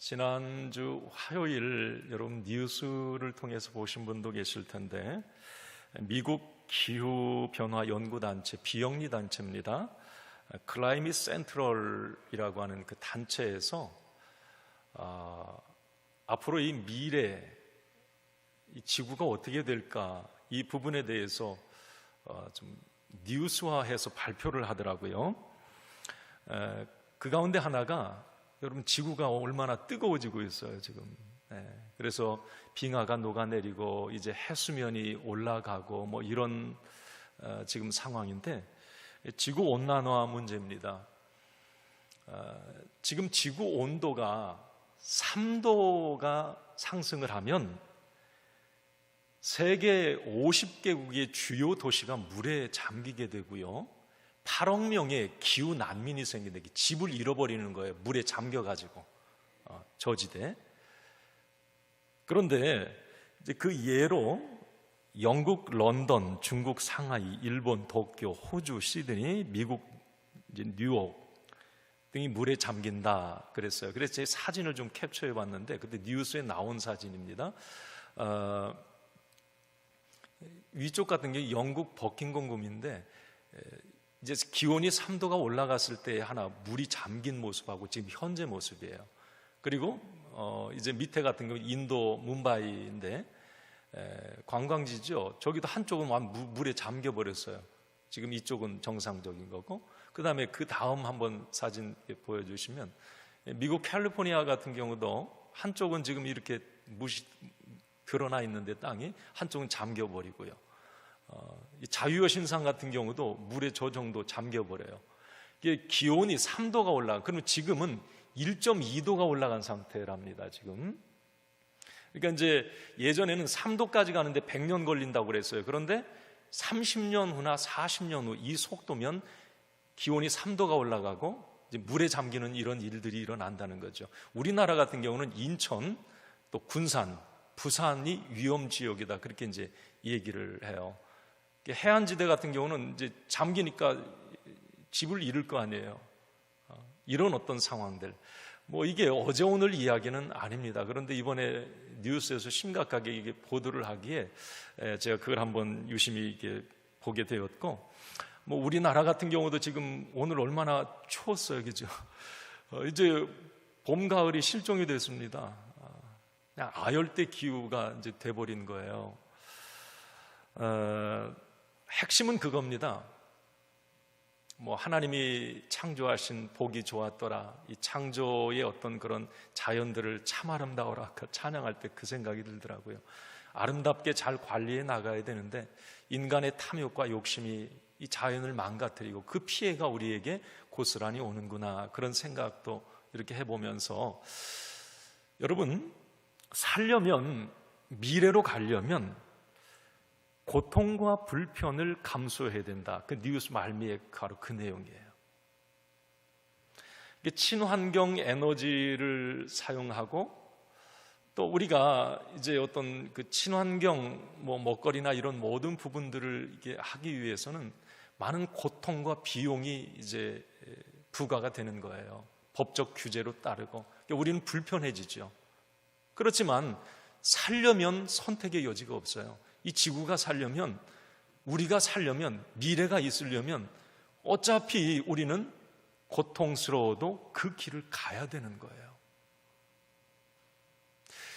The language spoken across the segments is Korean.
지난주 화요일 여러분 뉴스를 통해서 보신 분도 계실 텐데 미국 기후변화 연구단체 비영리 단체입니다. 클라이밋 센트럴이라고 하는 그 단체에서 앞으로 이 미래 이 지구가 어떻게 될까 이 부분에 대해서 좀 뉴스화해서 발표를 하더라고요. 그 가운데 하나가 여러분 지구가 얼마나 뜨거워지고 있어요 지금. 그래서 빙하가 녹아내리고 이제 해수면이 올라가고 뭐 이런 지금 상황인데 지구 온난화 문제입니다. 지금 지구 온도가 3도가 상승을 하면 세계 50개국의 주요 도시가 물에 잠기게 되고요. 8억 명의 기후 난민이 생긴다. 집을 잃어버리는 거예요. 물에 잠겨가지고 저지대. 그런데 이제 그 예로 영국 런던, 중국 상하이, 일본 도쿄, 호주 시드니, 미국 이제 뉴욕 등이 물에 잠긴다 그랬어요. 그래서 제 사진을 좀 캡처해봤는데 그때 뉴스에 나온 사진입니다. 위쪽 같은 게 영국 버킹엄 궁인데 이제 기온이 3도가 올라갔을 때 하나 물이 잠긴 모습하고 지금 현재 모습이에요. 그리고 이제 밑에 같은 경우 인도 뭄바이인데 관광지죠. 저기도 한쪽은 물에 잠겨 버렸어요. 지금 이쪽은 정상적인 거고 그 다음에 그 다음 한번 사진 보여주시면 미국 캘리포니아 같은 경우도 한쪽은 지금 이렇게 물이 드러나 있는데 땅이 한쪽은 잠겨 버리고요. 자유여 신상 같은 경우도 물에 저 정도 잠겨버려요. 이게 기온이 3도가 올라가. 그러면 지금은 1.2도가 올라간 상태랍니다. 지금. 그러니까 이제 예전에는 3도까지 가는데 100년 걸린다고 그랬어요. 그런데 30년 후나 40년 후 이 속도면 기온이 3도가 올라가고 이제 물에 잠기는 이런 일들이 일어난다는 거죠. 우리나라 같은 경우는 인천, 또 군산, 부산이 위험 지역이다. 그렇게 이제 얘기를 해요. 해안지대 같은 경우는 이제 잠기니까 집을 잃을 거 아니에요. 이런 어떤 상황들. 뭐 이게 어제 오늘 이야기는 아닙니다. 그런데 이번에 뉴스에서 심각하게 이게 보도를 하기에 제가 그걸 한번 유심히 이게 보게 되었고, 뭐 우리나라 같은 경우도 지금 오늘 얼마나 추웠어요, 그죠? 이제 봄 가을이 실종이 됐습니다. 그냥 아열대 기후가 이제 돼버린 거예요. 핵심은 그겁니다. 뭐 하나님이 창조하신 보기 좋았더라. 이 창조의 어떤 그런 자연들을 참 아름다워라 찬양할 때 그 생각이 들더라고요. 아름답게 잘 관리해 나가야 되는데 인간의 탐욕과 욕심이 이 자연을 망가뜨리고 그 피해가 우리에게 고스란히 오는구나 그런 생각도 이렇게 해보면서 여러분 살려면 미래로 가려면 고통과 불편을 감수해야 된다. 그 뉴스 말미에 바로 그 내용이에요. 친환경 에너지를 사용하고 또 우리가 이제 어떤 그 친환경 뭐 먹거리나 이런 모든 부분들을 이게 하기 위해서는 많은 고통과 비용이 이제 부과가 되는 거예요. 법적 규제로 따르고 우리는 불편해지죠. 그렇지만 살려면 선택의 여지가 없어요. 이 지구가 살려면 우리가 살려면 미래가 있으려면 어차피 우리는 고통스러워도 그 길을 가야 되는 거예요.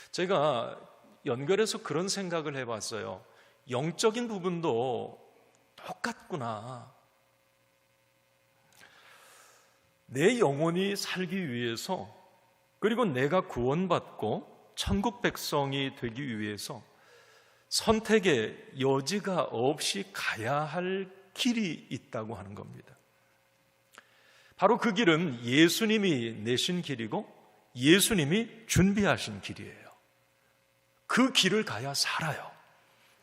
제가 연결해서 그런 생각을 해봤어요. 영적인 부분도 똑같구나. 내 영혼이 살기 위해서 그리고 내가 구원받고 천국 백성이 되기 위해서 선택의 여지가 없이 가야 할 길이 있다고 하는 겁니다. 바로 그 길은 예수님이 내신 길이고 예수님이 준비하신 길이에요. 그 길을 가야 살아요.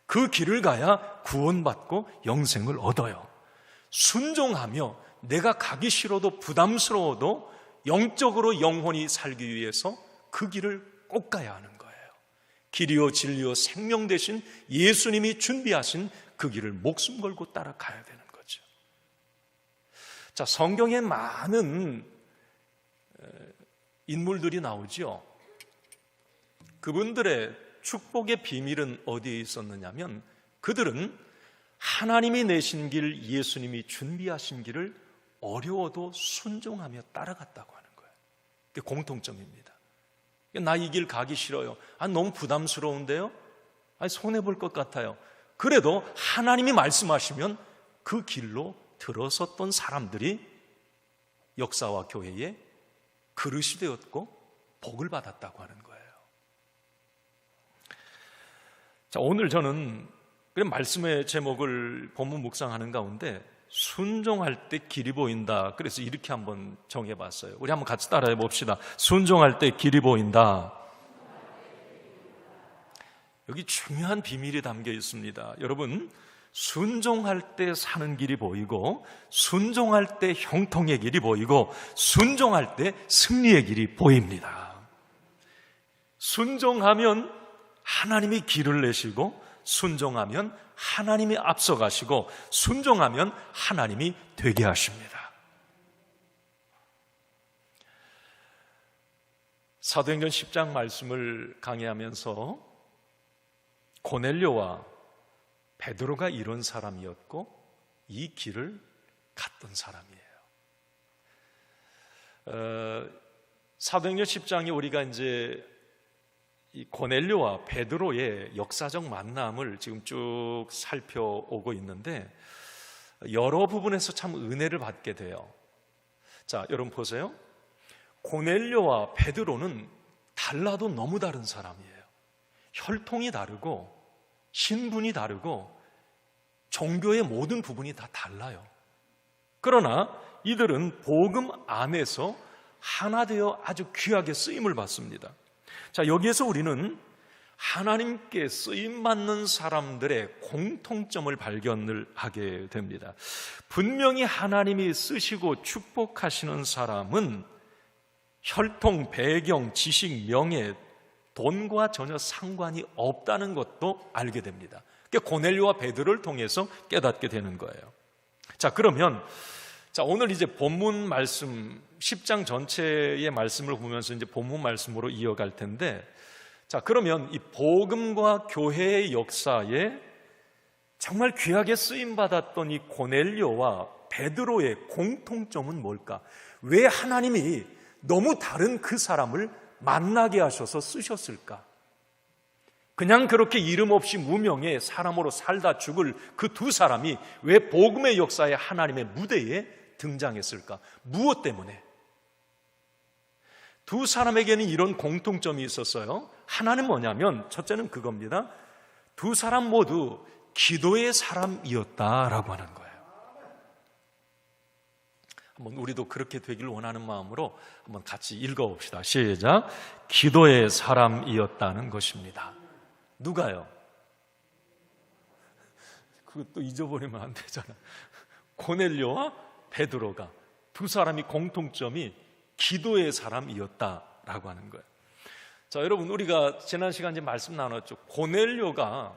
그 길을 가야 구원받고 영생을 얻어요. 순종하며 내가 가기 싫어도 부담스러워도 영적으로 영혼이 살기 위해서 그 길을 꼭 가야 하는 거예요. 길이요 진리요 생명 되신 예수님이 준비하신 그 길을 목숨 걸고 따라가야 되는 거죠. 자, 성경에 많은 인물들이 나오죠. 그분들의 축복의 비밀은 어디에 있었느냐면 그들은 하나님이 내신 길, 예수님이 준비하신 길을 어려워도 순종하며 따라갔다고 하는 거예요. 그게 공통점입니다. 나 이 길 가기 싫어요. 너무 부담스러운데요? 손해볼 것 같아요. 그래도 하나님이 말씀하시면 그 길로 들어섰던 사람들이 역사와 교회의 그릇이 되었고 복을 받았다고 하는 거예요. 자, 오늘 저는 말씀의 제목을 본문 묵상하는 가운데 순종할 때 길이 보인다. 그래서 이렇게 한번 정해봤어요. 우리 한번 같이 따라해 봅시다. 순종할 때 길이 보인다. 여기 중요한 비밀이 담겨 있습니다. 여러분, 순종할 때 사는 길이 보이고, 순종할 때 형통의 길이 보이고, 순종할 때 승리의 길이 보입니다. 순종하면 하나님이 길을 내시고, 순종하면 하나님이 앞서가시고, 순종하면 하나님이 되게 하십니다. 사도행전 10장 말씀을 강해하면서 고넬료와 베드로가 이런 사람이었고 이 길을 갔던 사람이에요. 사도행전 10장이 우리가 이제 이 고넬료와 베드로의 역사적 만남을 지금 쭉 살펴오고 있는데 여러 부분에서 참 은혜를 받게 돼요. 자, 여러분 보세요. 고넬료와 베드로는 달라도 너무 다른 사람이에요. 혈통이 다르고 신분이 다르고 종교의 모든 부분이 다 달라요. 그러나 이들은 복음 안에서 하나 되어 아주 귀하게 쓰임을 받습니다. 자, 여기에서 우리는 하나님께 쓰임받는 사람들의 공통점을 발견을 하게 됩니다. 분명히 하나님이 쓰시고 축복하시는 사람은 혈통, 배경, 지식, 명예, 돈과 전혀 상관이 없다는 것도 알게 됩니다. 그러니까 고넬료와 베드로를 통해서 깨닫게 되는 거예요. 자, 그러면 오늘 이제 본문 말씀 10장 전체의 말씀을 보면서 이제 본문 말씀으로 이어갈 텐데, 자, 그러면 이 복음과 교회의 역사에 정말 귀하게 쓰임 받았던 이 고넬료와 베드로의 공통점은 뭘까? 왜 하나님이 너무 다른 그 사람을 만나게 하셔서 쓰셨을까? 그냥 그렇게 이름 없이 무명의 사람으로 살다 죽을 그 두 사람이 왜 복음의 역사에 하나님의 무대에 등장했을까? 무엇 때문에? 두 사람에게는 이런 공통점이 있었어요. 하나는 뭐냐면 첫째는 그겁니다. 두 사람 모두 기도의 사람이었다라고 하는 거예요. 한번 우리도 그렇게 되길 원하는 마음으로 한번 같이 읽어봅시다. 시작. 기도의 사람이었다는 것입니다. 누가요? 그것도 잊어버리면 안 되잖아. 고넬료와 베드로가 두 사람이 공통점이 기도의 사람이었다라고 하는 거예요. 자, 여러분, 우리가 지난 시간 이제 말씀 나눴죠. 고넬료가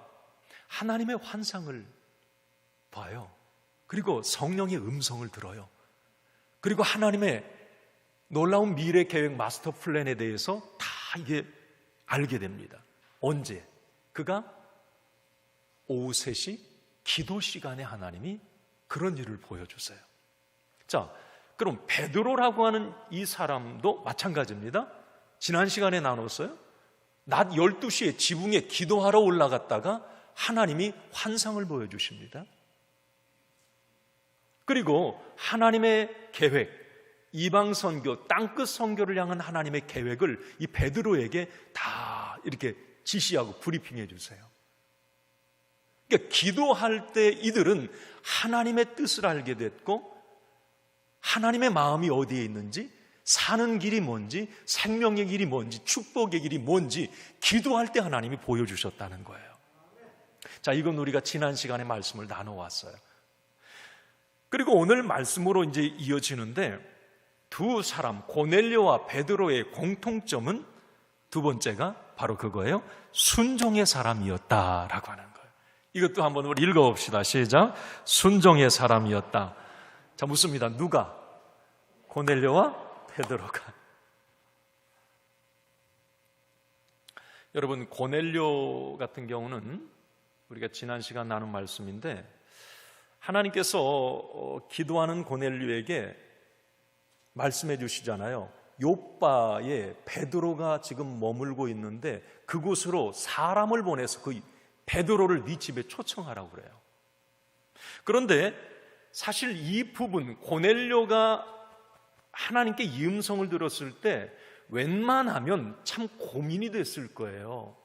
하나님의 환상을 봐요. 그리고 성령의 음성을 들어요. 그리고 하나님의 놀라운 미래 계획 마스터 플랜에 대해서 다 이게 알게 됩니다. 언제? 그가 오후 3시 기도 시간에 하나님이 그런 일을 보여주세요. 자, 그럼 베드로라고 하는 이 사람도 마찬가지입니다. 지난 시간에 나눴어요. 낮 12시에 지붕에 기도하러 올라갔다가 하나님이 환상을 보여주십니다. 그리고 하나님의 계획, 이방 선교, 땅끝 선교를 향한 하나님의 계획을 이 베드로에게 다 이렇게 지시하고 브리핑해 주세요. 그러니까 기도할 때 이들은 하나님의 뜻을 알게 됐고 하나님의 마음이 어디에 있는지, 사는 길이 뭔지, 생명의 길이 뭔지, 축복의 길이 뭔지 기도할 때 하나님이 보여주셨다는 거예요. 자, 이건 우리가 지난 시간에 말씀을 나눠왔어요. 그리고 오늘 말씀으로 이제 이어지는데 두 사람 고넬료와 베드로의 공통점은 두 번째가 바로 그거예요. 순종의 사람이었다라고 하는 거예요. 이것도 한번 우리 읽어봅시다. 시작. 순종의 사람이었다. 자, 묻습니다. 누가? 고넬료와 베드로가. 여러분, 고넬료 같은 경우는 우리가 지난 시간 나눈 말씀인데, 하나님께서 기도하는 고넬료에게 말씀해 주시잖아요. 요빠에 베드로가 지금 머물고 있는데 그곳으로 사람을 보내서 그 베드로를 네 집에 초청하라고 그래요. 그런데 사실 이 부분, 고넬료가 하나님께 이 음성을 들었을 때 웬만하면 참 고민이 됐을 거예요.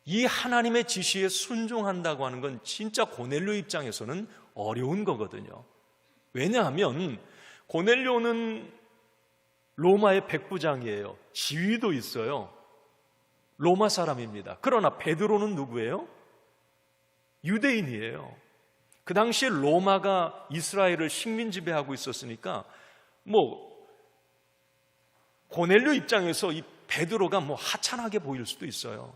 이 하나님의 지시에 순종한다고 하는 건 진짜 고넬료 입장에서는 어려운 거거든요. 왜냐하면 고넬료는 로마의 백부장이에요. 지위도 있어요. 로마 사람입니다. 그러나 베드로는 누구예요? 유대인이에요. 그 당시에 로마가 이스라엘을 식민 지배하고 있었으니까 고넬료 입장에서 이 베드로가 하찮하게 보일 수도 있어요.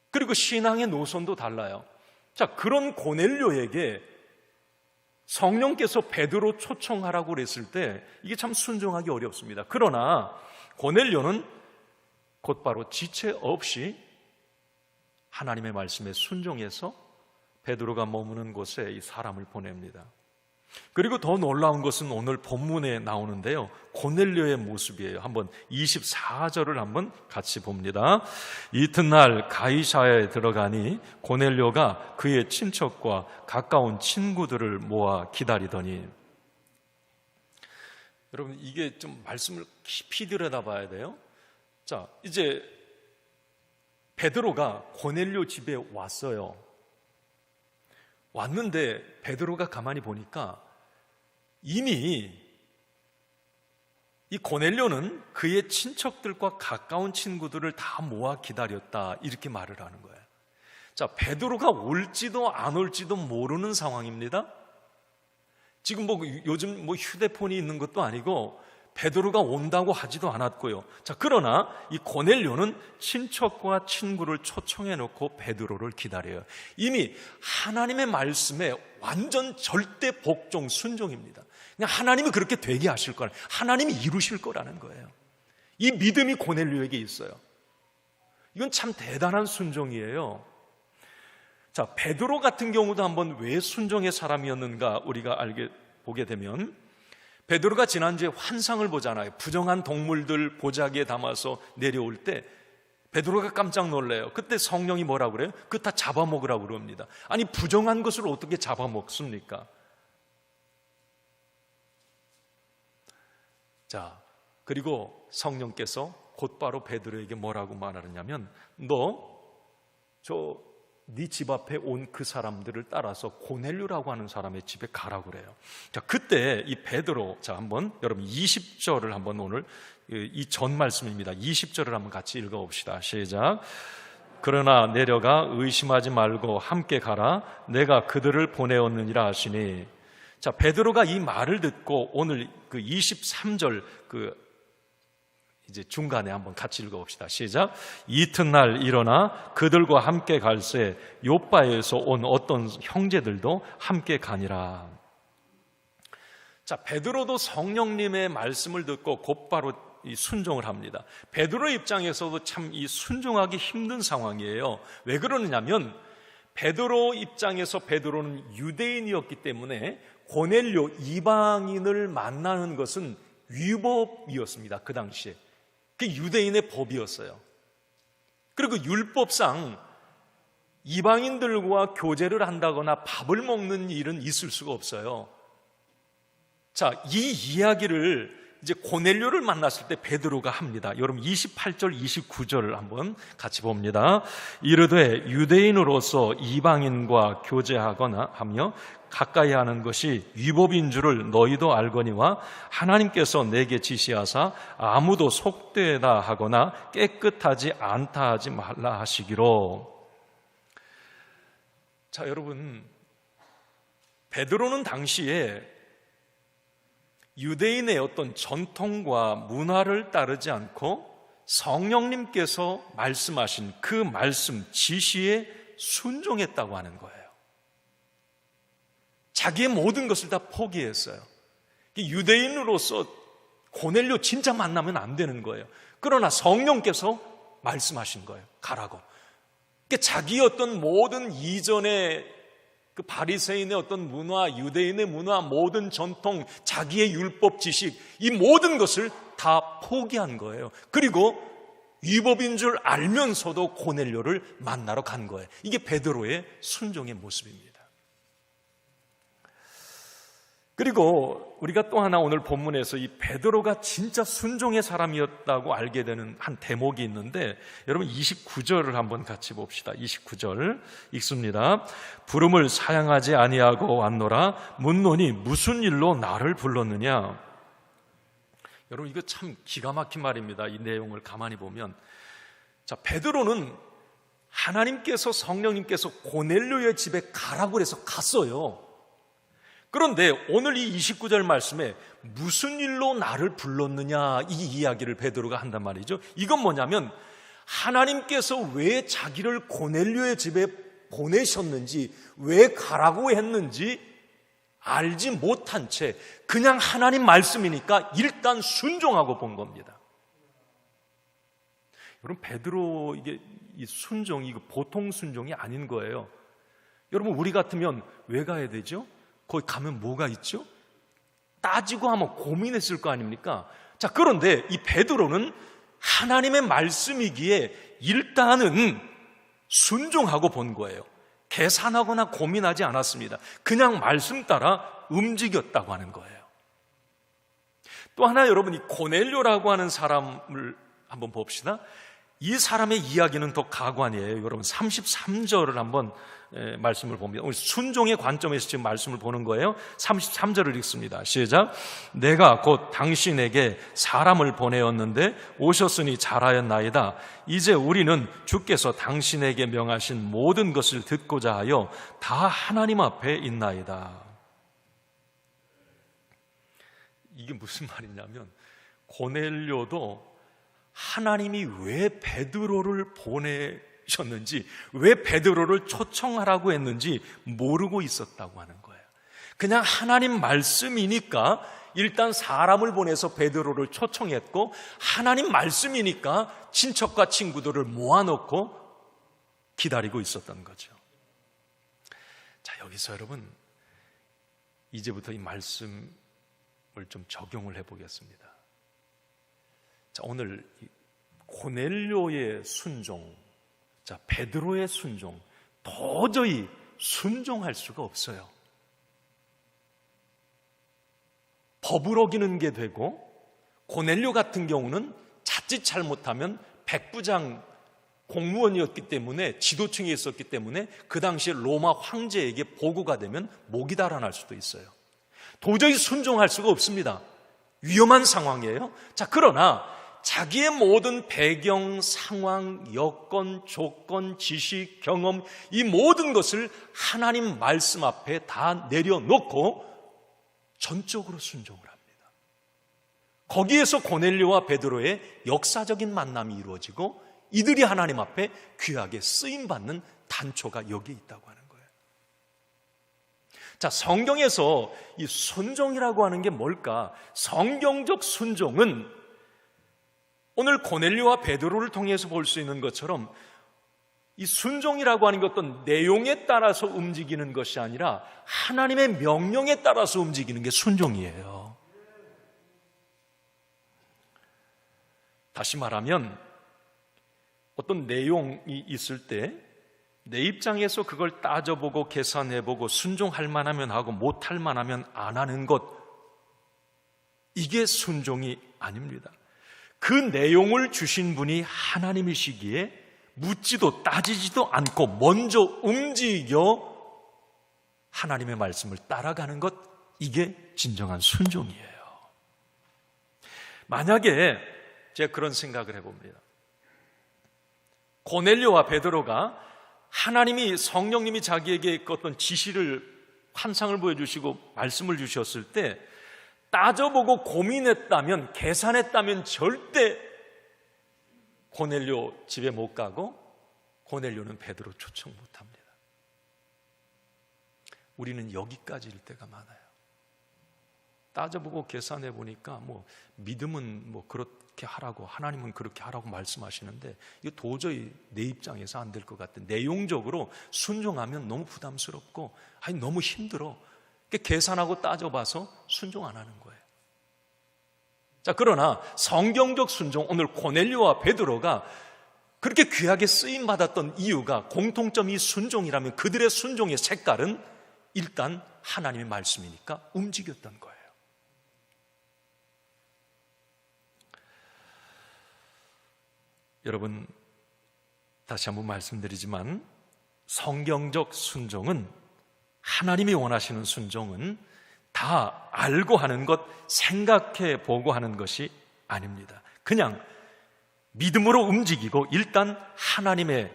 그리고 신앙의 노선도 달라요. 자, 그런 고넬료에게 성령께서 베드로 초청하라고 그랬을 때 이게 참 순종하기 어렵습니다. 그러나 고넬료는 곧바로 지체 없이 하나님의 말씀에 순종해서 베드로가 머무는 곳에 이 사람을 보냅니다. 그리고 더 놀라운 것은 오늘 본문에 나오는데요, 고넬료의 모습이에요. 한번 24절을 한번 같이 봅니다. 이튿날 가이사야에 들어가니 고넬료가 그의 친척과 가까운 친구들을 모아 기다리더니, 여러분, 이게 좀 말씀을 깊이 들여다봐야 돼요. 자, 이제 베드로가 고넬료 집에 왔어요. 왔는데 베드로가 가만히 보니까 이미 이 고넬료는 그의 친척들과 가까운 친구들을 다 모아 기다렸다, 이렇게 말을 하는 거예요. 자, 베드로가 올지도 안 올지도 모르는 상황입니다. 지금 요즘 휴대폰이 있는 것도 아니고 베드로가 온다고 하지도 않았고요. 자, 그러나 이 고넬료는 친척과 친구를 초청해 놓고 베드로를 기다려요. 이미 하나님의 말씀에 완전 절대 복종 순종입니다. 그냥 하나님이 그렇게 되게 하실 거라, 하나님이 이루실 거라는 거예요. 이 믿음이 고넬료에게 있어요. 이건 참 대단한 순종이에요. 자, 베드로 같은 경우도 한번 왜 순종의 사람이었는가 우리가 보게 되면, 베드로가 지난주에 환상을 보잖아요. 부정한 동물들 보자기에 담아서 내려올 때 베드로가 깜짝 놀래요. 그때 성령이 뭐라고 그래요? 그거 다 잡아먹으라고 그럽니다. 아니, 부정한 것을 어떻게 잡아먹습니까? 자, 그리고 성령께서 곧바로 베드로에게 뭐라고 말하느냐면, 너 네 집 앞에 온 그 사람들을 따라서 고넬료라고 하는 사람의 집에 가라고 그래요. 자, 그때 이 베드로, 자, 한번 여러분 20절을 한번, 오늘 이 전 말씀입니다. 20절을 한번 같이 읽어봅시다. 시작. 그러나 내려가 의심하지 말고 함께 가라. 내가 그들을 보내었느니라 하시니. 자, 베드로가 이 말을 듣고 오늘 그 23절 이제 중간에 한번 같이 읽어봅시다. 시작. 이튿날 일어나 그들과 함께 갈새 요빠에서 온 어떤 형제들도 함께 가니라. 자, 베드로도 성령님의 말씀을 듣고 곧바로 이 순종을 합니다. 베드로 입장에서도 참 이 순종하기 힘든 상황이에요. 왜 그러느냐면 베드로 입장에서 베드로는 유대인이었기 때문에 고넬료 이방인을 만나는 것은 위법이었습니다. 그 당시에. 그 유대인의 법이었어요. 그리고 율법상 이방인들과 교제를 한다거나 밥을 먹는 일은 있을 수가 없어요. 자, 이 이야기를 이제 고넬료를 만났을 때 베드로가 합니다. 여러분 28절 29절을 한번 같이 봅니다. 이르되 유대인으로서 이방인과 교제하거나 하며 가까이 하는 것이 위법인 줄을 너희도 알거니와 하나님께서 내게 지시하사 아무도 속되다 하거나 깨끗하지 않다 하지 말라 하시기로. 자, 여러분, 베드로는 당시에 유대인의 어떤 전통과 문화를 따르지 않고 성령님께서 말씀하신 그 말씀 지시에 순종했다고 하는 거예요. 자기의 모든 것을 다 포기했어요. 유대인으로서 고넬료 진짜 만나면 안 되는 거예요. 그러나 성령께서 말씀하신 거예요. 가라고. 그러니까 자기 어떤 모든 이전의 그 바리새인의 어떤 문화, 유대인의 문화, 모든 전통, 자기의 율법 지식, 이 모든 것을 다 포기한 거예요. 그리고 위법인 줄 알면서도 고넬료를 만나러 간 거예요. 이게 베드로의 순종의 모습입니다. 그리고 우리가 또 하나 오늘 본문에서 이 베드로가 진짜 순종의 사람이었다고 알게 되는 한 대목이 있는데, 여러분 29절을 한번 같이 봅시다. 29절 읽습니다. 부름을 사양하지 아니하고 왔노라. 묻노니 무슨 일로 나를 불렀느냐. 여러분 이거 참 기가 막힌 말입니다. 이 내용을 가만히 보면, 자, 베드로는 하나님께서, 성령님께서 고넬료의 집에 가라고 해서 갔어요. 그런데 오늘 이 29절 말씀에 무슨 일로 나를 불렀느냐, 이 이야기를 베드로가 한단 말이죠. 이건 뭐냐면 하나님께서 왜 자기를 고넬료의 집에 보내셨는지, 왜 가라고 했는지 알지 못한 채 그냥 하나님 말씀이니까 일단 순종하고 본 겁니다. 여러분 베드로 이게 이 순종이 이거 보통 순종이 아닌 거예요. 여러분 우리 같으면 왜 가야 되죠? 거기 가면 뭐가 있죠? 따지고 하면 고민했을 거 아닙니까? 자, 그런데 이 베드로는 하나님의 말씀이기에 일단은 순종하고 본 거예요. 계산하거나 고민하지 않았습니다. 그냥 말씀 따라 움직였다고 하는 거예요. 또 하나 여러분, 이 고넬료라고 하는 사람을 한번 봅시다. 이 사람의 이야기는 더 가관이에요. 여러분 33절을 한번 말씀을 봅니다. 오늘 순종의 관점에서 지금 말씀을 보는 거예요. 33절을 읽습니다. 시작. 내가 곧 당신에게 사람을 보내었는데 오셨으니 잘하였나이다. 이제 우리는 주께서 당신에게 명하신 모든 것을 듣고자 하여 다 하나님 앞에 있나이다. 이게 무슨 말이냐면 고넬료도 하나님이 왜 베드로를 보내셨는지, 왜 베드로를 초청하라고 했는지 모르고 있었다고 하는 거예요. 그냥 하나님 말씀이니까 일단 사람을 보내서 베드로를 초청했고, 하나님 말씀이니까 친척과 친구들을 모아놓고 기다리고 있었던 거죠. 자, 여기서 여러분 이제부터 이 말씀을 좀 적용을 해보겠습니다. 자, 오늘 고넬료의 순종, 자, 베드로의 순종, 도저히 순종할 수가 없어요. 법을 어기는 게 되고, 고넬료 같은 경우는 자칫 잘못하면 백부장 공무원이었기 때문에, 지도층에 있었기 때문에 그 당시에 로마 황제에게 보고가 되면 목이 달아날 수도 있어요. 도저히 순종할 수가 없습니다. 위험한 상황이에요. 자, 그러나 자기의 모든 배경, 상황, 여건, 조건, 지식, 경험, 이 모든 것을 하나님 말씀 앞에 다 내려놓고 전적으로 순종을 합니다. 거기에서 고넬료와 베드로의 역사적인 만남이 이루어지고 이들이 하나님 앞에 귀하게 쓰임받는 단초가 여기에 있다고 하는 거예요. 자, 성경에서 이 순종이라고 하는 게 뭘까? 성경적 순종은 오늘 고넬료와 베드로를 통해서 볼 수 있는 것처럼 이 순종이라고 하는 것도 내용에 따라서 움직이는 것이 아니라 하나님의 명령에 따라서 움직이는 게 순종이에요. 다시 말하면 어떤 내용이 있을 때 내 입장에서 그걸 따져보고 계산해보고 순종할 만하면 하고 못할 만하면 안 하는 것, 이게 순종이 아닙니다. 그 내용을 주신 분이 하나님이시기에 묻지도 따지지도 않고 먼저 움직여 하나님의 말씀을 따라가는 것, 이게 진정한 순종이에요. 만약에 제가 그런 생각을 해봅니다. 고넬료와 베드로가 하나님이, 성령님이 자기에게 어떤 지시를, 환상을 보여주시고 말씀을 주셨을 때 따져보고 고민했다면, 계산했다면 절대 고넬료 집에 못 가고 고넬료는 베드로 초청 못합니다. 우리는 여기까지일 때가 많아요. 따져보고 계산해 보니까 뭐 믿음은 뭐 그렇게 하라고, 하나님은 그렇게 하라고 말씀하시는데 이거 도저히 내 입장에서 안 될 것 같아. 내용적으로 순종하면 너무 부담스럽고 너무 힘들어. 계산하고 따져봐서 순종 안 하는 거예요. 자, 그러나 성경적 순종, 오늘 고넬료와 베드로가 그렇게 귀하게 쓰임 받았던 이유가 공통점이 순종이라면 그들의 순종의 색깔은 일단 하나님의 말씀이니까 움직였던 거예요. 여러분, 다시 한번 말씀드리지만 성경적 순종은, 하나님이 원하시는 순종은 다 알고 하는 것, 생각해 보고 하는 것이 아닙니다. 그냥 믿음으로 움직이고 일단 하나님의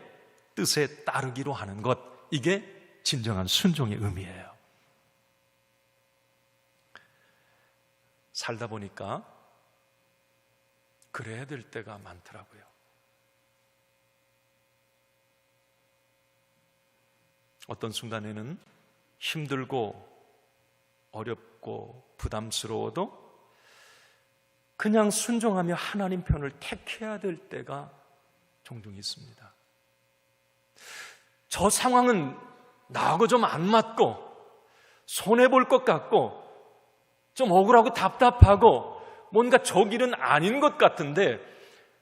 뜻에 따르기로 하는 것, 이게 진정한 순종의 의미예요. 살다 보니까 그래야 될 때가 많더라고요. 어떤 순간에는 힘들고 어렵고 부담스러워도 그냥 순종하며 하나님 편을 택해야 될 때가 종종 있습니다. 저 상황은 나하고 좀 안 맞고 손해볼 것 같고 좀 억울하고 답답하고 뭔가 저 길은 아닌 것 같은데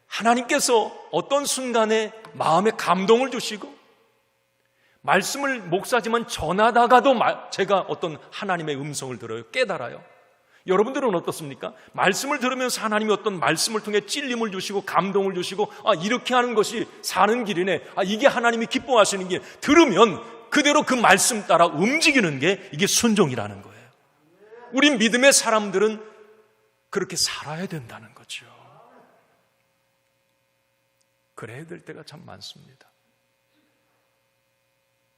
하나님께서 어떤 순간에 마음에 감동을 주시고 말씀을 목사지만 전하다가도 제가 어떤 하나님의 음성을 들어요. 깨달아요. 여러분들은 어떻습니까? 말씀을 들으면서 하나님이 어떤 말씀을 통해 찔림을 주시고 감동을 주시고 이렇게 하는 것이 사는 길이네, 이게 하나님이 기뻐하시는 길, 들으면 그대로 그 말씀 따라 움직이는 게 이게 순종이라는 거예요. 우리 믿음의 사람들은 그렇게 살아야 된다는 거죠. 그래야 될 때가 참 많습니다.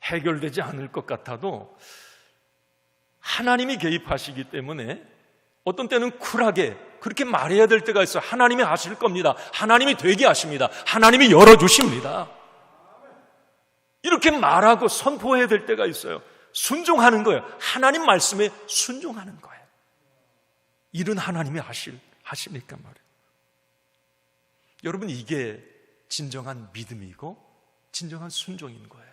해결되지 않을 것 같아도 하나님이 개입하시기 때문에 어떤 때는 쿨하게 그렇게 말해야 될 때가 있어요. 하나님이 하실 겁니다. 하나님이 되게 하십니다. 하나님이 열어주십니다. 이렇게 말하고 선포해야 될 때가 있어요. 순종하는 거예요. 하나님 말씀에 순종하는 거예요. 일은 하나님이 하십니까 말이에요. 여러분, 이게 진정한 믿음이고 진정한 순종인 거예요.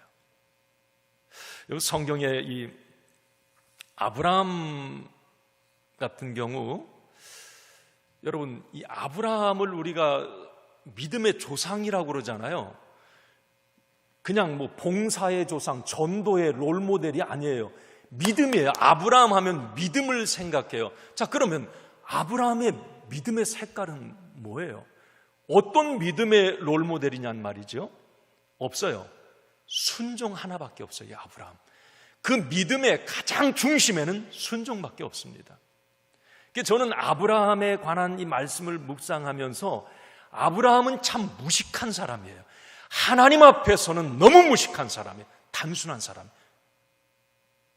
여기 성경에 이 아브라함 같은 경우, 여러분, 이 아브라함을 우리가 믿음의 조상이라고 그러잖아요. 그냥 뭐 봉사의 조상, 전도의 롤모델이 아니에요. 믿음이에요. 아브라함 하면 믿음을 생각해요. 자, 그러면 아브라함의 믿음의 색깔은 뭐예요? 어떤 믿음의 롤모델이냔 말이죠. 없어요. 순종 하나밖에 없어요. 이 아브라함. 그 믿음의 가장 중심에는 순종밖에 없습니다. 저는 아브라함에 관한 이 말씀을 묵상하면서 아브라함은 참 무식한 사람이에요. 하나님 앞에서는 너무 무식한 사람이에요. 단순한 사람.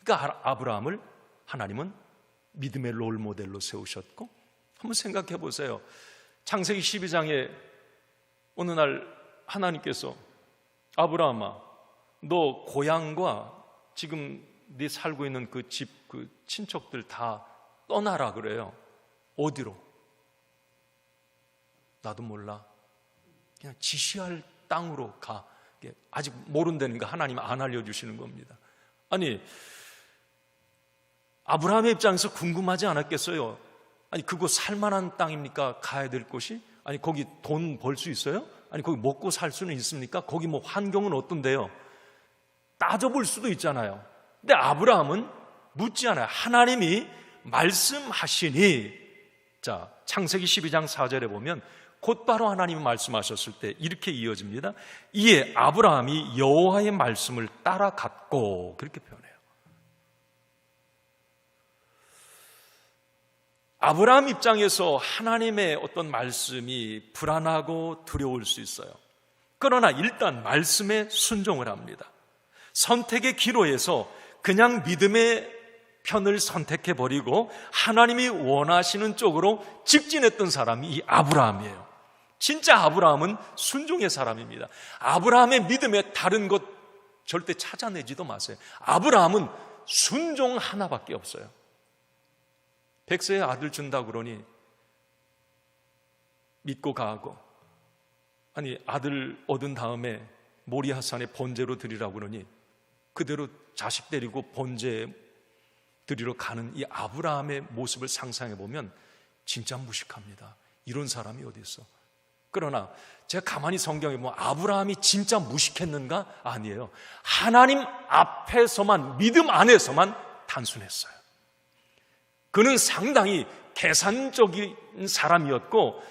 그러니까 아브라함을 하나님은 믿음의 롤모델로 세우셨고, 한번 생각해 보세요. 창세기 12장에 어느 날 하나님께서 아브라함아, 너 고향과 지금 네 살고 있는 그 집, 그 친척들 다 떠나라 그래요. 어디로? 나도 몰라. 그냥 지시할 땅으로 가. 아직 모른다니까 하나님 안 알려주시는 겁니다. 아니, 아브라함의 입장에서 궁금하지 않았겠어요? 아니, 그거 살만한 땅입니까? 가야 될 곳이? 아니, 거기 돈 벌 수 있어요? 아니, 거기 먹고 살 수는 있습니까? 거기 뭐 환경은 어떤데요? 따져볼 수도 있잖아요. 근데 아브라함은 묻지 않아요. 하나님이 말씀하시니, 자, 창세기 12장 4절에 보면 곧바로 하나님이 말씀하셨을 때 이렇게 이어집니다. 이에 아브라함이 여호와의 말씀을 따라갔고, 그렇게 표현해요. 아브라함 입장에서 하나님의 어떤 말씀이 불안하고 두려울 수 있어요. 그러나 일단 말씀에 순종을 합니다. 선택의 기로에서 그냥 믿음의 편을 선택해버리고 하나님이 원하시는 쪽으로 직진했던 사람이 이 아브라함이에요. 진짜 아브라함은 순종의 사람입니다. 아브라함의 믿음에 다른 것 절대 찾아내지도 마세요. 아브라함은 순종 하나밖에 없어요. 100세의 아들 준다 그러니 믿고 가고, 아니 아들 얻은 다음에 모리아산에 번제로 드리라고 그러니 그대로 자식 데리고 번제 드리러 가는 이 아브라함의 모습을 상상해 보면 진짜 무식합니다. 이런 사람이 어디 있어? 그러나 제가 가만히 성경에 보면 아브라함이 진짜 무식했는가? 아니에요. 하나님 앞에서만, 믿음 안에서만 단순했어요. 그는 상당히 계산적인 사람이었고,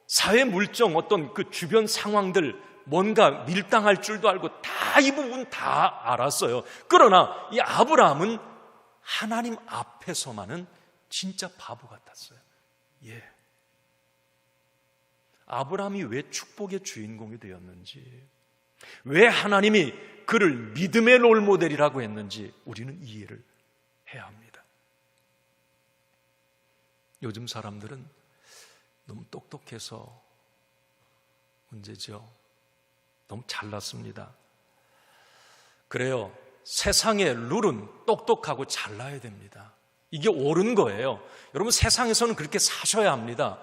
사회 물정, 어떤 그 주변 상황들, 뭔가 밀당할 줄도 알고 다 이 부분 다 알았어요. 그러나 이 아브라함은 하나님 앞에서만은 진짜 바보 같았어요. 예. 아브라함이 왜 축복의 주인공이 되었는지, 왜 하나님이 그를 믿음의 롤모델이라고 했는지 우리는 이해를 해야 합니다. 요즘 사람들은 너무 똑똑해서 문제죠. 너무 잘났습니다. 그래요. 세상의 룰은 똑똑하고 잘나야 됩니다. 이게 옳은 거예요. 여러분, 세상에서는 그렇게 사셔야 합니다.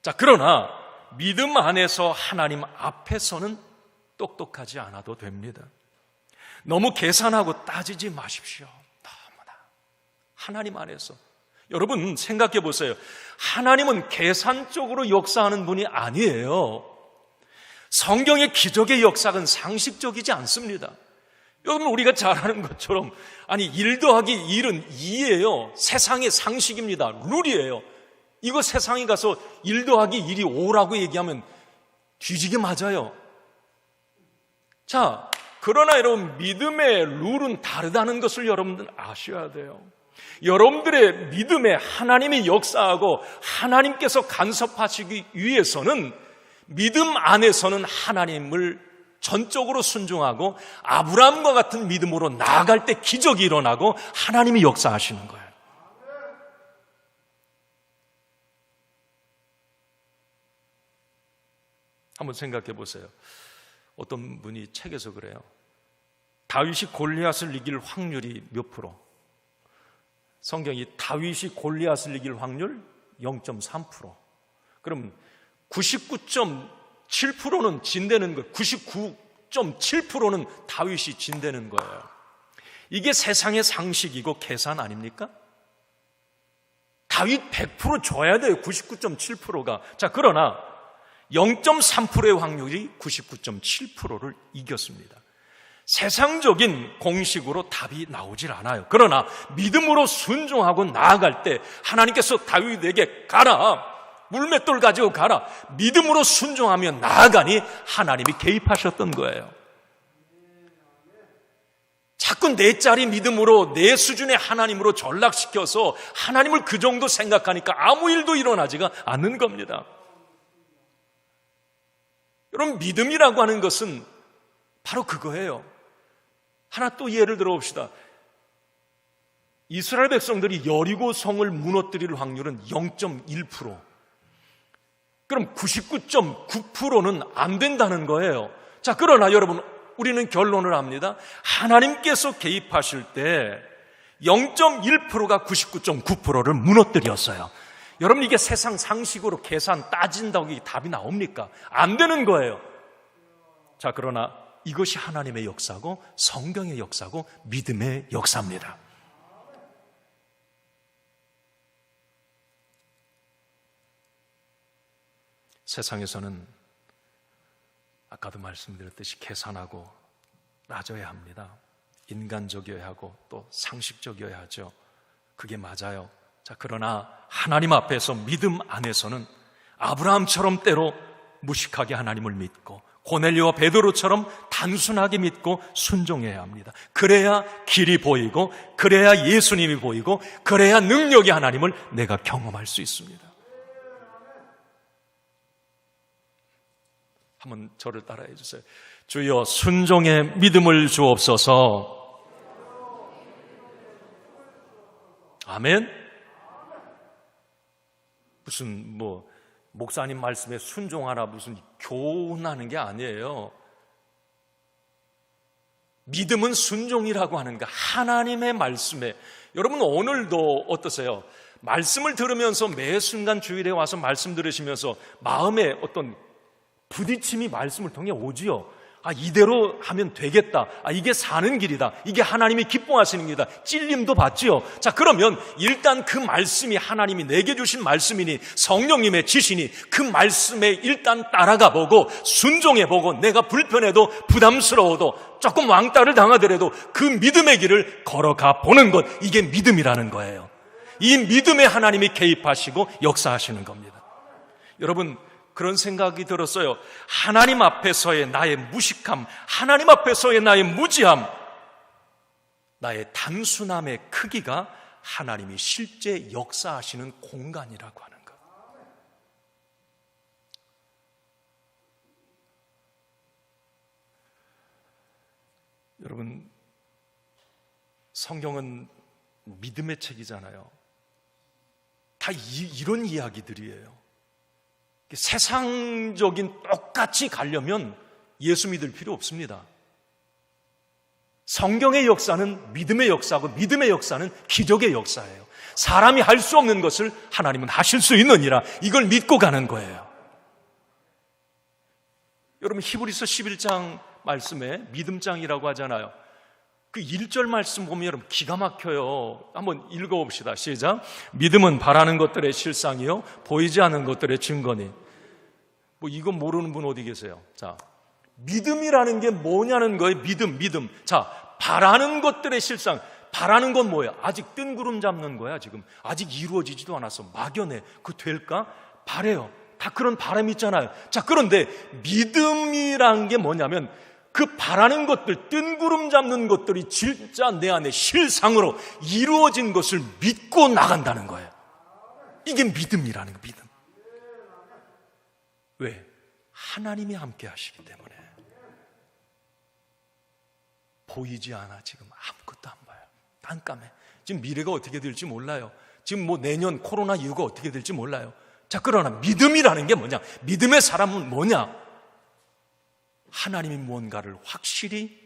자, 그러나 믿음 안에서 하나님 앞에서는 똑똑하지 않아도 됩니다. 너무 계산하고 따지지 마십시오. 너무나. 하나님 안에서. 여러분 생각해 보세요. 하나님은 계산적으로 역사하는 분이 아니에요. 성경의 기적의 역사는 상식적이지 않습니다. 여러분, 우리가 잘 아는 것처럼, 아니 1 더하기 1은 2예요. 세상의 상식입니다. 룰이에요. 이거 세상에 가서 1 더하기 1이 5라고 얘기하면 뒤지게 맞아요. 자, 그러나 여러분, 믿음의 룰은 다르다는 것을 여러분들 아셔야 돼요. 여러분들의 믿음에 하나님이 역사하고 하나님께서 간섭하시기 위해서는 믿음 안에서는 하나님을 전적으로 순종하고 아브라함과 같은 믿음으로 나아갈 때 기적이 일어나고 하나님이 역사하시는 거예요. 한번 생각해 보세요. 어떤 분이 책에서 그래요. 다윗이 골리앗을 이길 확률이 몇 프로? 성경이 다윗이 골리앗을 이길 확률 0.3%. 그럼 99.7%는 진대는 거예요. 99.7%는 다윗이 진대는 거예요. 이게 세상의 상식이고 계산 아닙니까? 다윗 100% 줘야 돼요. 99.7%가. 자, 그러나 0.3%의 확률이 99.7%를 이겼습니다. 세상적인 공식으로 답이 나오질 않아요. 그러나 믿음으로 순종하고 나아갈 때 하나님께서 다윗에게 가라, 물맷돌 가지고 가라, 믿음으로 순종하며 나아가니 하나님이 개입하셨던 거예요. 자꾸 내 짜리 믿음으로 내 수준의 하나님으로 전락시켜서 하나님을 그 정도 생각하니까 아무 일도 일어나지가 않는 겁니다. 여러분, 믿음이라고 하는 것은 바로 그거예요. 하나 또 예를 들어봅시다. 이스라엘 백성들이 여리고 성을 무너뜨릴 확률은 0.1%. 그럼 99.9%는 안 된다는 거예요. 자, 그러나 여러분, 우리는 결론을 합니다. 하나님께서 개입하실 때 0.1%가 99.9%를 무너뜨렸어요. 여러분, 이게 세상 상식으로 계산 따진다고 이게 답이 나옵니까? 안 되는 거예요. 자, 그러나 이것이 하나님의 역사고 성경의 역사고 믿음의 역사입니다. 세상에서는 아까도 말씀드렸듯이 계산하고 따져야 합니다. 인간적이어야 하고 또 상식적이어야 하죠. 그게 맞아요. 자, 그러나 하나님 앞에서 믿음 안에서는 아브라함처럼 때로 무식하게 하나님을 믿고 고넬료와 베드로처럼 단순하게 믿고 순종해야 합니다. 그래야 길이 보이고, 그래야 예수님이 보이고, 그래야 능력의 하나님을 내가 경험할 수 있습니다. 한번 저를 따라해 주세요. 주여, 순종의 믿음을 주옵소서. 아멘. 무슨 목사님 말씀에 순종하라 무슨 교훈하는 게 아니에요. 믿음은 순종이라고 하는 거, 하나님의 말씀에. 여러분 오늘도 어떠세요? 말씀을 들으면서 매 순간 주일에 와서 말씀 들으시면서 마음에 어떤 부딪힘이 말씀을 통해 오지요. 이대로 하면 되겠다. 이게 사는 길이다. 이게 하나님이 기뻐하시는 길이다. 찔림도 받지요. 자, 그러면 일단 그 말씀이 하나님이 내게 주신 말씀이니 성령님의 지시니 그 말씀에 일단 따라가 보고 순종해 보고 내가 불편해도 부담스러워도 조금 왕따를 당하더라도 그 믿음의 길을 걸어가 보는 것, 이게 믿음이라는 거예요. 이 믿음에 하나님이 개입하시고 역사하시는 겁니다. 여러분, 그런 생각이 들었어요. 하나님 앞에서의 나의 무식함, 하나님 앞에서의 나의 무지함, 나의 단순함의 크기가 하나님이 실제 역사하시는 공간이라고 하는 것. 여러분, 성경은 믿음의 책이잖아요. 다 이런 이야기들이에요. 세상적인 똑같이 가려면 예수 믿을 필요 없습니다. 성경의 역사는 믿음의 역사고 믿음의 역사는 기적의 역사예요. 사람이 할 수 없는 것을 하나님은 하실 수 있느니라, 이걸 믿고 가는 거예요. 여러분, 히브리서 11장 말씀에 믿음장이라고 하잖아요. 그 1절 말씀 보면 여러분 기가 막혀요. 한번 읽어봅시다. 시작. 믿음은 바라는 것들의 실상이요 보이지 않는 것들의 증거니. 이거 모르는 분 어디 계세요? 자, 믿음이라는 게 뭐냐는 거예요. 믿음. 자, 바라는 것들의 실상. 바라는 건 뭐예요? 아직 뜬구름 잡는 거야. 지금 아직 이루어지지도 않았어. 막연해. 그 될까? 바래요. 다 그런 바람이 있잖아요. 자, 그런데 믿음이란 게 뭐냐면 그 바라는 것들, 뜬구름 잡는 것들이 진짜 내 안에 실상으로 이루어진 것을 믿고 나간다는 거예요. 이게 믿음이라는 거예요. 믿음. 왜? 하나님이 함께 하시기 때문에. 보이지 않아. 지금 아무것도 안 봐요. 깜깜해. 지금 미래가 어떻게 될지 몰라요. 지금 내년 코로나 이후가 어떻게 될지 몰라요. 자, 그러나 믿음이라는 게 뭐냐? 믿음의 사람은 뭐냐? 하나님이 무언가를 확실히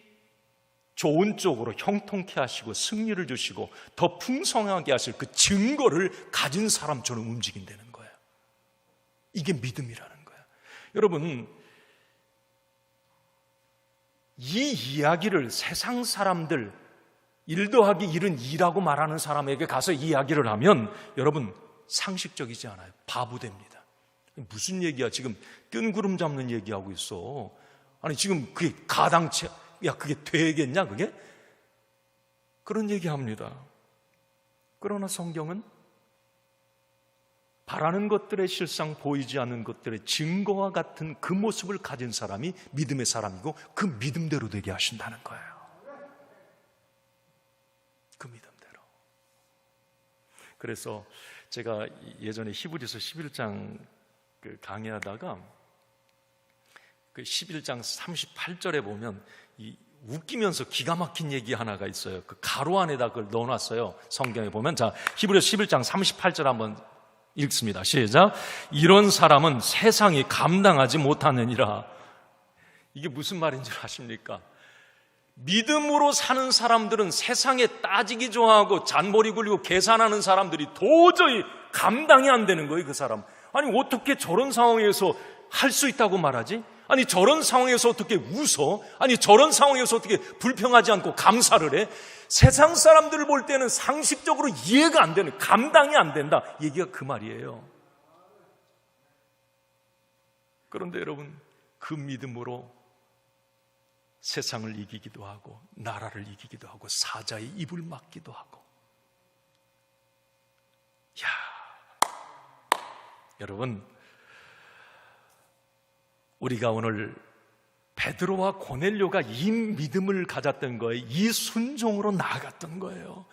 좋은 쪽으로 형통케 하시고 승리를 주시고 더 풍성하게 하실 그 증거를 가진 사람처럼 움직인다는 거예요. 이게 믿음이라는 거예요. 여러분, 이 이야기를 세상 사람들 1 더하기 1은 2라고 말하는 사람에게 가서 이야기를 하면 여러분 상식적이지 않아요. 바보 됩니다. 무슨 얘기야? 지금 뜬구름 잡는 얘기하고 있어. 아니 지금 그게 가당치, 그게 되겠냐 그게? 그런 얘기합니다. 그러나 성경은 바라는 것들의 실상, 보이지 않는 것들의 증거와 같은 그 모습을 가진 사람이 믿음의 사람이고 그 믿음대로 되게 하신다는 거예요. 그 믿음대로. 그래서 제가 예전에 히브리서 11장 강의하다가 그 11장 38절에 보면 웃기면서 기가 막힌 얘기 하나가 있어요. 그 가로 안에다 그걸 넣어놨어요. 성경에 보면. 자, 히브리서 11장 38절 한번 읽습니다. 시작. 이런 사람은 세상이 감당하지 못하느니라. 이게 무슨 말인지 아십니까? 믿음으로 사는 사람들은 세상에 따지기 좋아하고 잔머리 굴리고 계산하는 사람들이 도저히 감당이 안 되는 거예요. 그 사람. 아니 어떻게 저런 상황에서 할 수 있다고 말하지? 아니 저런 상황에서 어떻게 웃어? 아니 저런 상황에서 어떻게 불평하지 않고 감사를 해? 세상 사람들을 볼 때는 상식적으로 이해가 안 되는, 감당이 안 된다, 얘기가 그 말이에요. 그런데 여러분, 그 믿음으로 세상을 이기기도 하고 나라를 이기기도 하고 사자의 입을 막기도 하고. 여러분, 우리가 오늘 베드로와 고넬료가 이 믿음을 가졌던 거예요. 이 순종으로 나아갔던 거예요.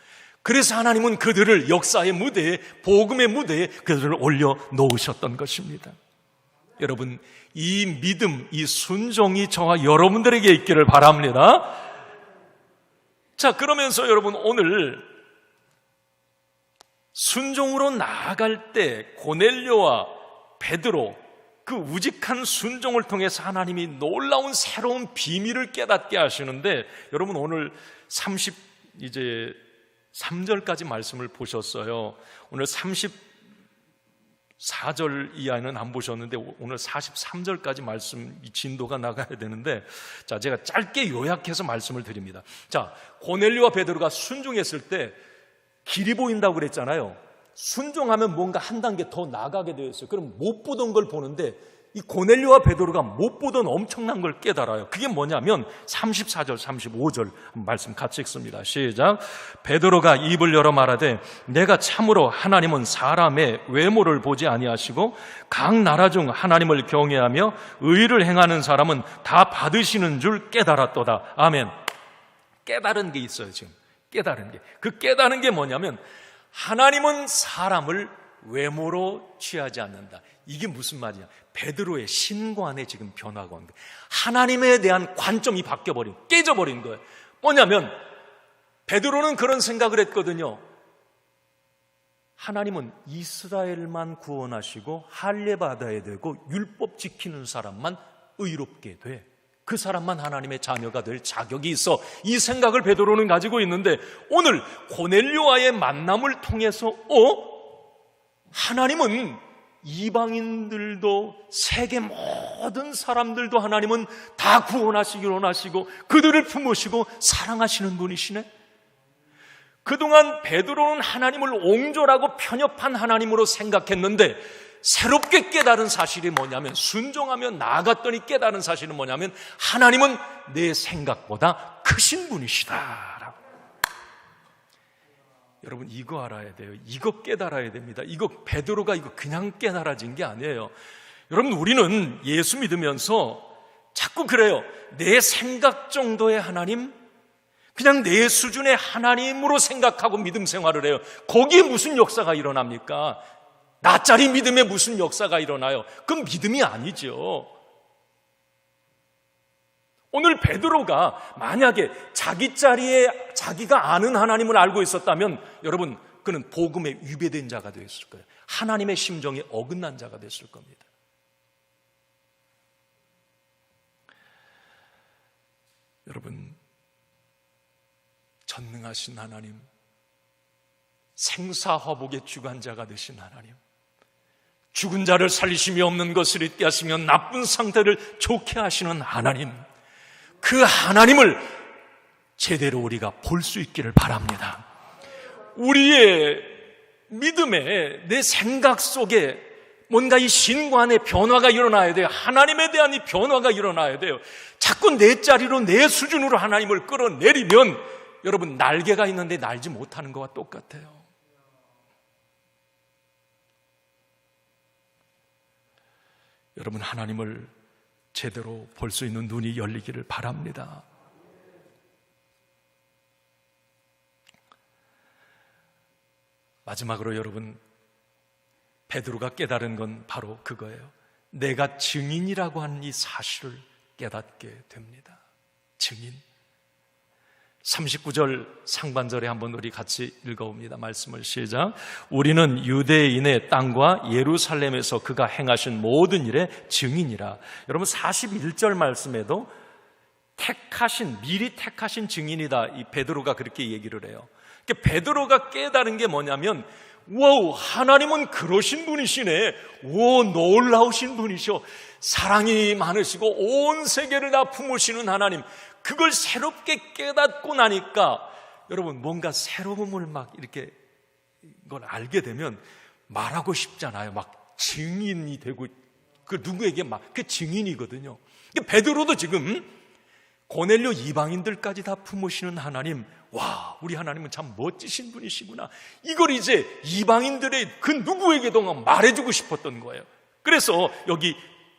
그래서 하나님은 그들을 역사의 무대에, 복음의 무대에 그들을 올려놓으셨던 것입니다. 여러분, 이 믿음, 이 순종이 저와 여러분들에게 있기를 바랍니다. 자, 그러면서 여러분, 오늘 순종으로 나아갈 때 고넬료와 베드로, 그 우직한 순종을 통해서 하나님이 놀라운 새로운 비밀을 깨닫게 하시는데, 여러분 오늘 33절까지 말씀을 보셨어요. 오늘 34절 이하는 안 보셨는데 오늘 43절까지 말씀 진도가 나가야 되는데, 자, 제가 짧게 요약해서 말씀을 드립니다. 자, 고넬료와 베드로가 순종했을 때 길이 보인다고 그랬잖아요. 순종하면 뭔가 한 단계 더 나가게 되어 있어요. 그럼 못 보던 걸 보는데 이 고넬료와 베드로가 못 보던 엄청난 걸 깨달아요. 그게 뭐냐면 34절, 35절 말씀 같이 읽습니다. 시작. 베드로가 입을 열어 말하되 내가 참으로 하나님은 사람의 외모를 보지 아니하시고 각 나라 중 하나님을 경외하며 의를 행하는 사람은 다 받으시는 줄 깨달았도다. 아멘. 깨달은 게 있어요. 지금 깨달은 게, 그 깨달은 게 뭐냐면 하나님은 사람을 외모로 취하지 않는다. 이게 무슨 말이냐? 베드로의 신관에 지금 변화가 온 거예요. 하나님에 대한 관점이 바뀌어버린, 깨져버린 거예요. 뭐냐면 베드로는 그런 생각을 했거든요. 하나님은 이스라엘만 구원하시고 할례 받아야 되고 율법 지키는 사람만 의롭게 돼. 그 사람만 하나님의 자녀가 될 자격이 있어. 이 생각을 베드로는 가지고 있는데 오늘 고넬료와의 만남을 통해서 하나님은 이방인들도 세계 모든 사람들도 하나님은 다 구원하시기로 원하시고 그들을 품으시고 사랑하시는 분이시네. 그동안 베드로는 하나님을 옹졸하고 편협한 하나님으로 생각했는데 새롭게 깨달은 사실이 뭐냐면, 순종하며 나아갔더니 깨달은 사실은 뭐냐면 하나님은 내 생각보다 크신 분이시다. 여러분 이거 알아야 돼요. 이거 깨달아야 됩니다. 이거 베드로가 이거 그냥 깨달아진 게 아니에요. 여러분 우리는 예수 믿으면서 자꾸 그래요. 내 생각 정도의 하나님, 그냥 내 수준의 하나님으로 생각하고 믿음 생활을 해요. 거기에 무슨 역사가 일어납니까? 나짜리 믿음에 무슨 역사가 일어나요? 그건 믿음이 아니죠. 오늘 베드로가 만약에 자기 자리에 자기가 아는 하나님을 알고 있었다면 여러분 그는 복음에 위배된 자가 되었을 거예요. 하나님의 심정에 어긋난 자가 됐을 겁니다. 여러분, 전능하신 하나님, 생사화복의 주관자가 되신 하나님, 죽은 자를 살리심이 없는 것을 잊게 하시며 나쁜 상태를 좋게 하시는 하나님, 그 하나님을 제대로 우리가 볼 수 있기를 바랍니다. 우리의 믿음에, 내 생각 속에 뭔가 이 신관의 변화가 일어나야 돼요. 하나님에 대한 이 변화가 일어나야 돼요. 자꾸 내 자리로, 내 수준으로 하나님을 끌어내리면 여러분 날개가 있는데 날지 못하는 것과 똑같아요. 여러분 하나님을 제대로 볼 수 있는 눈이 열리기를 바랍니다. 마지막으로 여러분, 베드로가 깨달은 건 바로 그거예요. 내가 증인이라고 하는 이 사실을 깨닫게 됩니다. 증인. 39절 상반절에 한번 우리 같이 읽어봅니다. 말씀을 시작. 우리는 유대인의 땅과 예루살렘에서 그가 행하신 모든 일의 증인이라. 여러분 41절 말씀에도 미리 택하신 증인이다, 이 베드로가 그렇게 얘기를 해요. 그러니까 베드로가 깨달은 게 뭐냐면, 와우, 하나님은 그러신 분이시네. 오, 놀라우신 분이셔. 사랑이 많으시고 온 세계를 다 품으시는 하나님. 그걸 새롭게 깨닫고 나니까 여러분 뭔가 새로움을 막 이렇게 걸 알게 되면 말하고 싶잖아요. 막 증인이 되고, 그 누구에게 막 그 증인이거든요. 베드로도 지금 고넬료 이방인들까지 다 품으시는 하나님, 와, 우리 하나님은 참 멋지신 분이시구나. 이걸 이제 이방인들의 그 누구에게도 말해주고 싶었던 거예요. 그래서 여기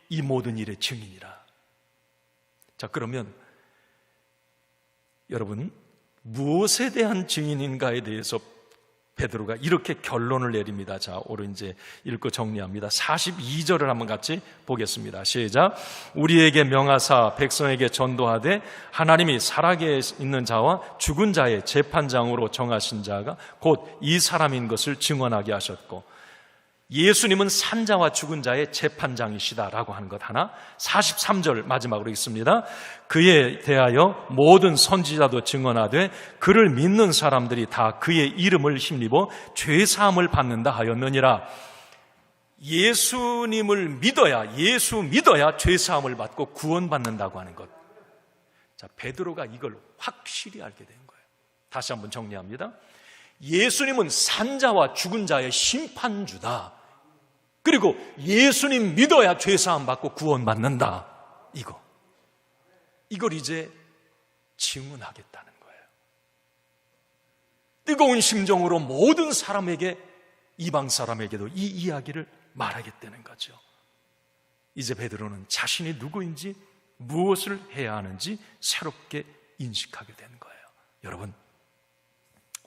이 모든 일의 증인이라. 자, 그러면 여러분 무엇에 대한 증인인가에 대해서 베드로가 이렇게 결론을 내립니다. 자, 오늘 이제 읽고 정리합니다. 42절을 한번 같이 보겠습니다. 시작. 우리에게 명하사 백성에게 전도하되 하나님이 살아계 있는 자와 죽은 자의 재판장으로 정하신 자가 곧 이 사람인 것을 증언하게 하셨고, 예수님은 산자와 죽은 자의 재판장이시다라고 하는 것 하나, 43절 마지막으로 있습니다. 그에 대하여 모든 선지자도 증언하되 그를 믿는 사람들이 다 그의 이름을 힘입어 죄사함을 받는다 하였느니라. 예수님을 믿어야, 예수 믿어야 죄사함을 받고 구원받는다고 하는 것. 자, 베드로가 이걸 확실히 알게 된 거예요. 다시 한번 정리합니다. 예수님은 산자와 죽은 자의 심판주다. 그리고 예수님 믿어야 죄사함 받고 구원받는다. 이걸 이제 증언하겠다는 거예요. 뜨거운 심정으로 모든 사람에게, 이방 사람에게도 이 이야기를 말하겠다는 거죠. 이제 베드로는 자신이 누구인지, 무엇을 해야 하는지 새롭게 인식하게 된 거예요. 여러분,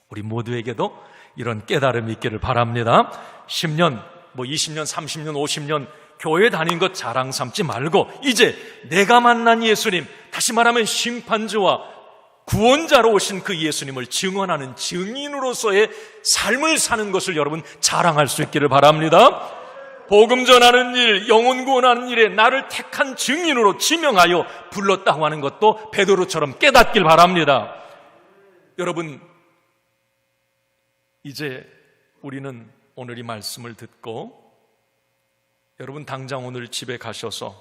우리 모두에게도 이런 깨달음이 있기를 바랍니다. 10년, 20년, 30년, 50년 교회 다닌 것 자랑 삼지 말고 이제 내가 만난 예수님, 다시 말하면 심판주와 구원자로 오신 그 예수님을 증언하는 증인으로서의 삶을 사는 것을 여러분 자랑할 수 있기를 바랍니다. 복음 전하는 일, 영혼 구원하는 일에 나를 택한 증인으로 지명하여 불렀다고 하는 것도 베드로처럼 깨닫길 바랍니다. 여러분, 이제 우리는 오늘 이 말씀을 듣고 여러분 당장 오늘 집에 가셔서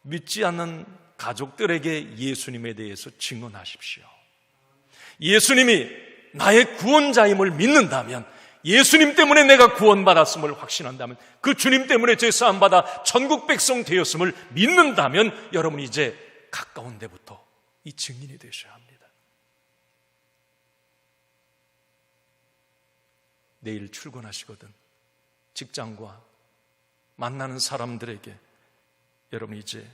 믿지 않는 가족들에게 예수님에 대해서 증언하십시오. 예수님이 나의 구원자임을 믿는다면, 예수님 때문에 내가 구원받았음을 확신한다면, 그 주님 때문에 죄사함 받아 천국 백성 되었음을 믿는다면 여러분 이제 가까운 데부터 이 증인이 되셔야 합니다. 내일 출근하시거든 직장과 만나는 사람들에게 여러분 이제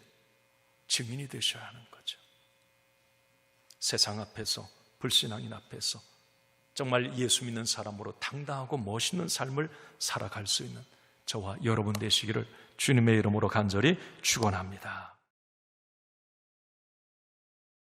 증인이 되셔야 하는 거죠. 세상 앞에서, 불신앙인 앞에서 정말 예수 믿는 사람으로 당당하고 멋있는 삶을 살아갈 수 있는 저와 여러분 되시기를 주님의 이름으로 간절히 축원합니다.